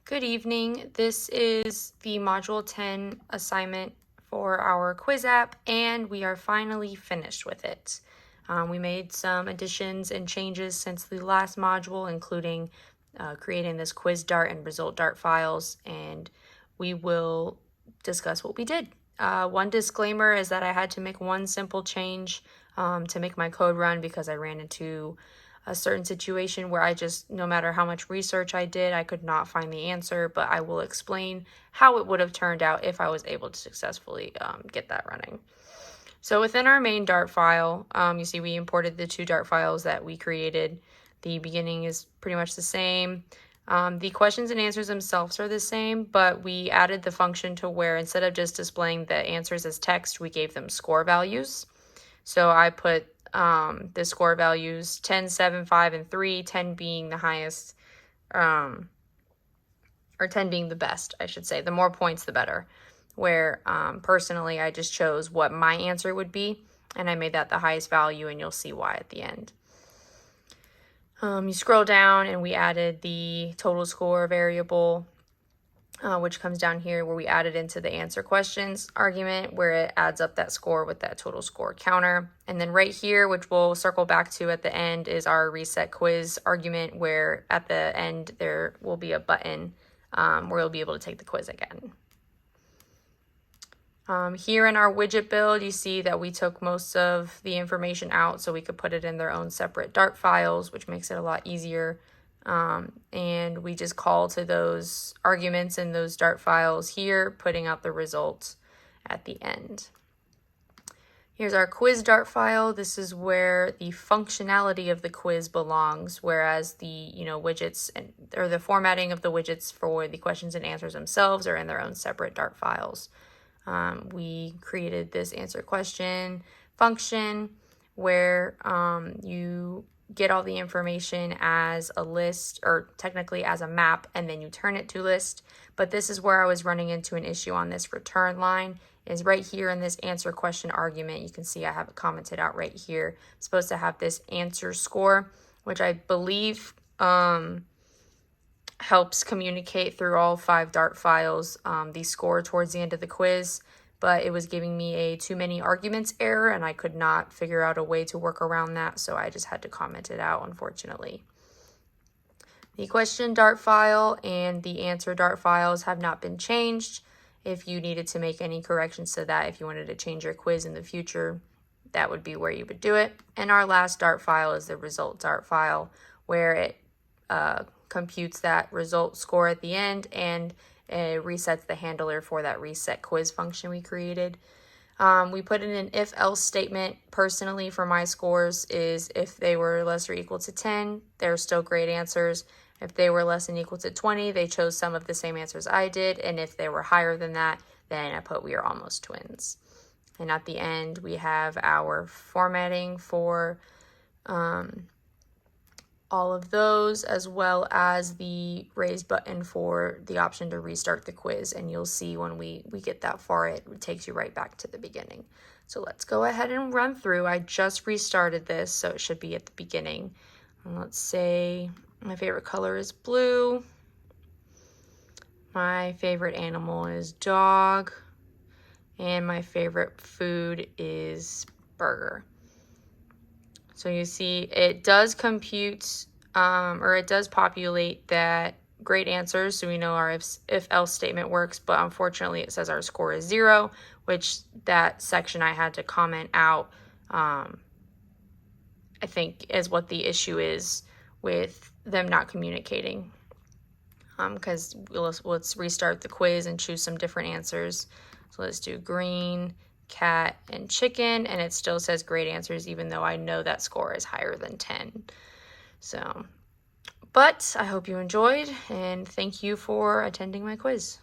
Good evening. This is the Module 10 assignment for our quiz app, and we are finally finished with it. We made some additions and changes since the last module, including creating this quiz dart and result dart files, and we will discuss what we did. One disclaimer is that I had to make one simple change to make my code run because I ran into a certain situation where no matter how much research I did, I could not find the answer, but I will explain how it would have turned out if I was able to successfully get that running. So within our main Dart file, you see we imported the two Dart files that we created. The beginning is pretty much the same. The questions and answers themselves are the same, but we added the function to where instead of just displaying the answers as text, we gave them score values. So I put the score values 10, 7, 5, and 3, 10 being the highest, or 10 being the best, I should say. The more points, the better. Where personally, I just chose what my answer would be, and I made that the highest value, and you'll see why at the end. You scroll down, and we added the total score variable, which comes down here where we added into the answer questions argument where it adds up that score with that total score counter. And then right here, which we'll circle back to at the end, is our reset quiz argument where at the end there will be a button where you'll be able to take the quiz again. Here in our widget build, you see that we took most of the information out so we could put it in their own separate Dart files, which makes it a lot easier. And we just call to those arguments in those Dart files here, putting out the results at the end. Here's our quiz Dart file. This is where the functionality of the quiz belongs, whereas the widgets or the formatting of the widgets for the questions and answers themselves are in their own separate Dart files. We created this answer question function where you get all the information as a list, or technically as a map, and then you turn it to list. But this is where I was running into an issue on this return line, is right here in this answer question argument. You can see I have it commented out right here. It's supposed to have this answer score, which I believe helps communicate through all 5 Dart files the score towards the end of the quiz. But it was giving me a too many arguments error, and I could not figure out a way to work around that, so I just had to comment it out, unfortunately. The question Dart file and the answer Dart files have not been changed. If you needed to make any corrections to that, if you wanted to change your quiz in the future, that would be where you would do it. And our last Dart file is the result Dart file, where it computes that result score at the end and it resets the handler for that reset quiz function we created. We put in an if-else statement. Personally, for my scores, is if they were less or equal to 10, they're still great answers. If they were less than equal to 20, they chose some of the same answers I did. And if they were higher than that, then I put we are almost twins. And at the end, we have our formatting for all of those, as well as the raise button for the option to restart the quiz. And you'll see when we get that far, it takes you right back to the beginning. So let's go ahead and run through. I just restarted this, so it should be at the beginning. And let's say my favorite color is blue. My favorite animal is dog. And my favorite food is burger. So you see it does compute, or it does populate that great answers. So we know our if-else statement works, but unfortunately it says our score is 0, which that section I had to comment out, I think is what the issue is with them not communicating. Because let's restart the quiz and choose some different answers. So let's do green, cat, and chicken, and it still says great answers even though I know that score is higher than 10. So, but I hope you enjoyed, and thank you for attending my quiz.